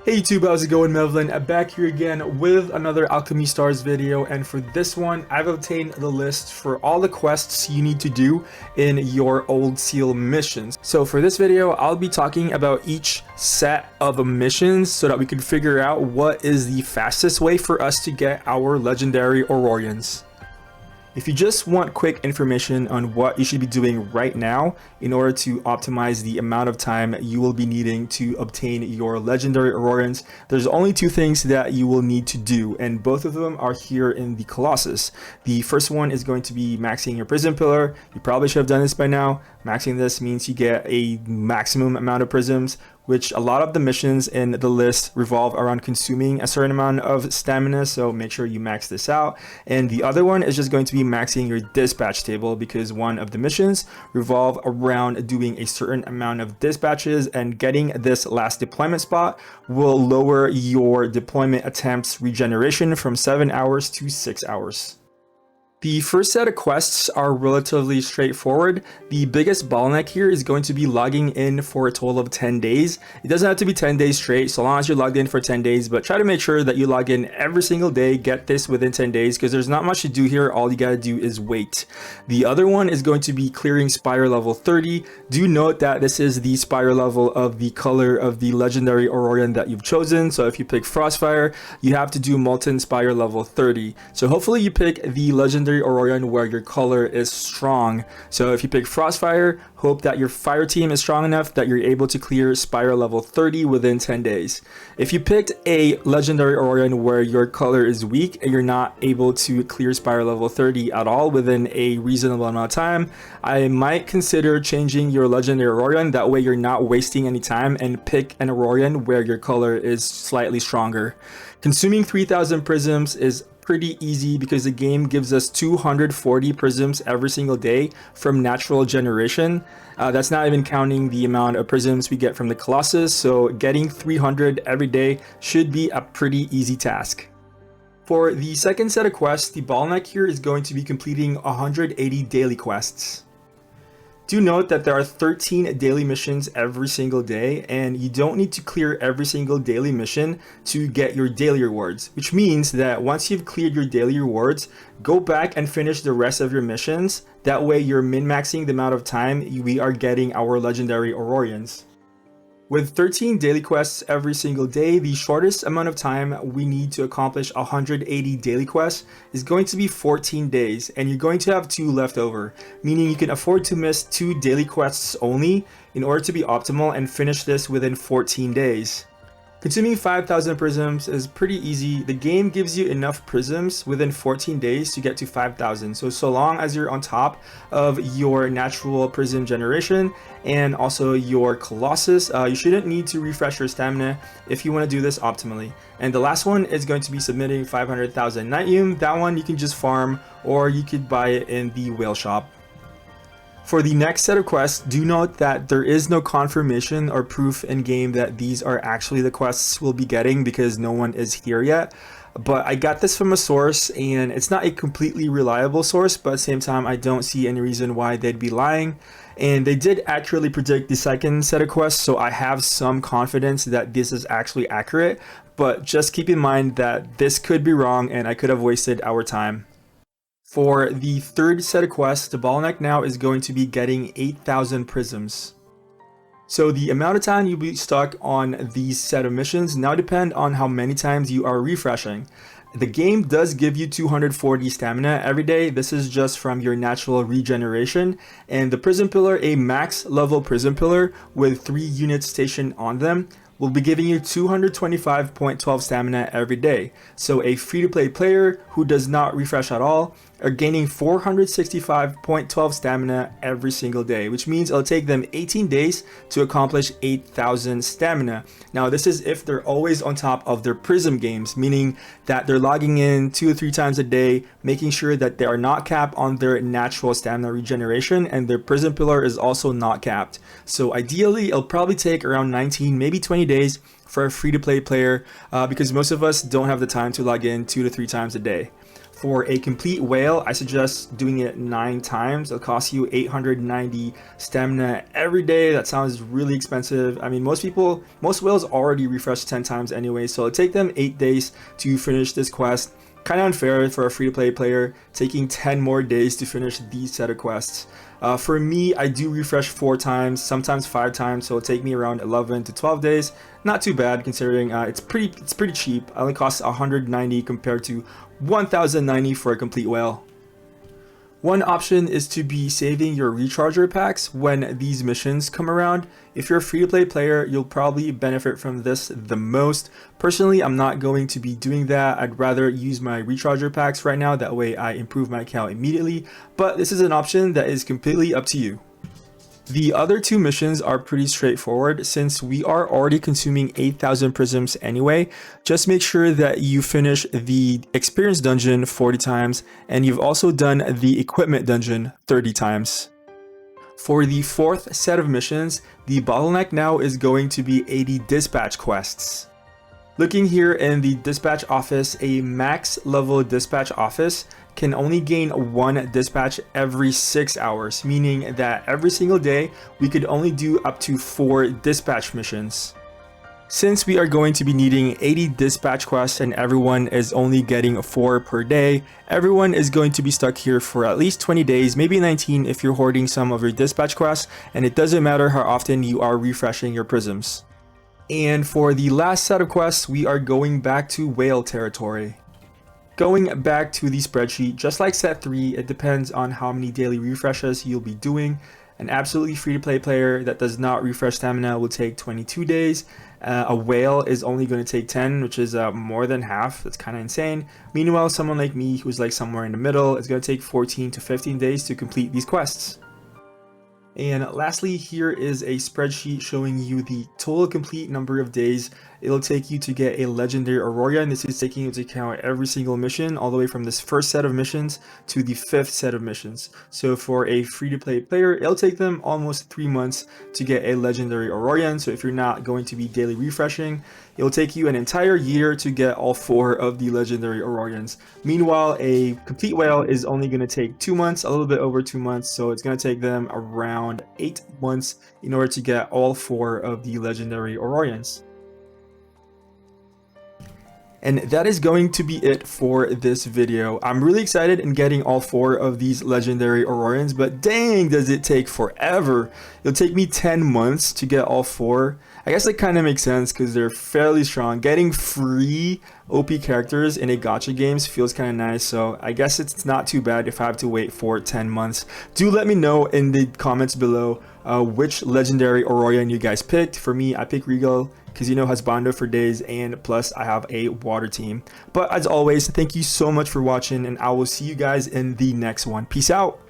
Hey YouTube, how's it going? Mevlin back here again with another Alchemy Stars video, and for this one I've obtained the list for all the quests you need to do in your Old Seal missions. So for this video I'll be talking about each set of missions so that we can figure out what is the fastest way for us to get our legendary Aurorians. If you just want quick information on what you should be doing right now in order to optimize the amount of time you will be needing to obtain your legendary Aurorians, there's only two things that you will need to do, and both of them are here in the Colossus. The first one is going to be maxing your Prism Pillar. You probably should have done this by now. Maxing this means you get a maximum amount of prisms, which a lot of the missions in the list revolve around consuming a certain amount of stamina, so make sure you max this out. And the other one is just going to be maxing your dispatch table, because one of the missions revolve around doing a certain amount of dispatches, and getting this last deployment spot will lower your deployment attempts regeneration from 7 hours to 6 hours. The first set of quests are relatively straightforward. The biggest bottleneck here is going to be logging in for a total of 10 days. It doesn't have to be 10 days straight, so long as you're logged in for 10 days, but try to make sure that you log in every single day, get this within 10 days, because there's not much to do here. All you gotta do is wait. The other one is going to be clearing Spire level 30. Do note that this is the Spire level of the color of the legendary Aurorian that you've chosen. So if you pick Frostfire, you have to do Molten Spire level 30. So hopefully you pick the legendary Aurorian where your color is strong. So if you pick Frostfire, hope that your fire team is strong enough that you're able to clear Spire level 30 within 10 days. If you picked a legendary Aurorian where your color is weak and you're not able to clear Spire level 30 at all within a reasonable amount of time, I might consider changing your legendary Aurorian. That way you're not wasting any time, and pick an Aurorian where your color is slightly stronger. Consuming 3,000 prisms is pretty easy because the game gives us 240 prisms every single day from natural generation. That's not even counting the amount of prisms we get from the Colossus, so getting 300 every day should be a pretty easy task. For the second set of quests, the bottleneck here is going to be completing 180 daily quests. Do note that there are 13 daily missions every single day, and you don't need to clear every single daily mission to get your daily rewards, which means that once you've cleared your daily rewards, go back and finish the rest of your missions. That way you're min-maxing the amount of time we are getting our legendary Aurorians. With 13 daily quests every single day, the shortest amount of time we need to accomplish 180 daily quests is going to be 14 days, and you're going to have 2 left over, meaning you can afford to miss 2 daily quests only in order to be optimal and finish this within 14 days. Consuming 5,000 prisms is pretty easy. The game gives you enough prisms within 14 days to get to 5,000. So long as you're on top of your natural prism generation and also your Colossus, you shouldn't need to refresh your stamina if you want to do this optimally. And the last one is going to be submitting 500,000 Nightune. That one you can just farm, or you could buy it in the whale shop. For the next set of quests, do note that there is no confirmation or proof in game that these are actually the quests we'll be getting, because no one is here yet. But I got this from a source, and it's not a completely reliable source, but at the same time I don't see any reason why they'd be lying. And they did accurately predict the second set of quests, so I have some confidence that this is actually accurate. But just keep in mind that this could be wrong and I could have wasted our time. For the third set of quests, the bottleneck now is going to be getting 8,000 prisms. So the amount of time you'll be stuck on these set of missions now depend on how many times you are refreshing. The game does give you 240 stamina every day. This is just from your natural regeneration. And the Prism Pillar, a max level Prism Pillar with 3 units stationed on them, will be giving you 225.12 stamina every day. So a free-to-play player who does not refresh at all are gaining 465.12 stamina every single day, which means it'll take them 18 days to accomplish 8,000 stamina. Now this is if they're always on top of their prism games, meaning that they're logging in 2 or 3 times a day, making sure that they are not capped on their natural stamina regeneration, and their prism pillar is also not capped. So ideally it'll probably take around 19, maybe 20 days for a free-to-play player, because most of us don't have the time to log in 2 to 3 times a day. For a complete whale, I suggest doing it 9 times. It'll cost you 890 stamina every day. That sounds really expensive. I mean, most whales already refresh 10 times anyway, so it'll take them 8 days to finish this quest. Kind of unfair for a free-to-play player taking 10 more days to finish these set of quests. For me, I do refresh 4 times, sometimes 5 times, so it'll take me around 11 to 12 days. Not too bad considering it's pretty cheap. It only costs 190 compared to 1090 for a complete whale. One option is to be saving your recharger packs when these missions come around. If you're a free-to-play player, you'll probably benefit from this the most. Personally, I'm not going to be doing that. I'd rather use my recharger packs right now. That way I improve my account immediately. But this is an option that is completely up to you. The other 2 missions are pretty straightforward since we are already consuming 8,000 prisms anyway. Just make sure that you finish the experience dungeon 40 times and you've also done the equipment dungeon 30 times. For the 4th set of missions, the bottleneck now is going to be 80 dispatch quests. Looking here in the dispatch office, a max level dispatch office can only gain 1 dispatch every 6 hours, meaning that every single day we could only do up to 4 dispatch missions. Since we are going to be needing 80 dispatch quests and everyone is only getting 4 per day, everyone is going to be stuck here for at least 20 days, maybe 19 if you're hoarding some of your dispatch quests, and it doesn't matter how often you are refreshing your prisms. And for the last set of quests, we are going back to whale territory. Going back to the spreadsheet, just like set 3, it depends on how many daily refreshes you'll be doing. An absolutely free-to-play player that does not refresh stamina will take 22 days. A whale is only going to take 10, which is more than half. That's kind of insane. Meanwhile, someone like me who's like somewhere in the middle, it's going to take 14 to 15 days to complete these quests. And lastly, here is a spreadsheet showing you the total complete number of days it'll take you to get a legendary Aurora, and this is taking into account every single mission all the way from this first set of missions to the 5th set of missions. So for a free-to-play player, it'll take them almost 3 months to get a legendary Aurora. So if you're not going to be daily refreshing, it'll take you an entire year to get all 4 of the legendary Aurorians. Meanwhile, a complete whale is only going to take 2 months, a little bit over 2 months, so it's going to take them around 8 months in order to get all 4 of the legendary Aurorians. And that is going to be it for this video. I'm really excited in getting all 4 of these legendary Aurorians, but dang, does it take forever. It'll take me 10 months to get all 4. I guess that kind of makes sense because they're fairly strong. Getting free OP characters in a gacha games feels kind of nice, so I guess it's not too bad if I have to wait for 10 months. Do let me know in the comments below which legendary Aurorian you guys picked. For me, I picked Regal because husbando for days, and plus I have a water team. But as always, thank you so much for watching, and I will see you guys in the next one. Peace out.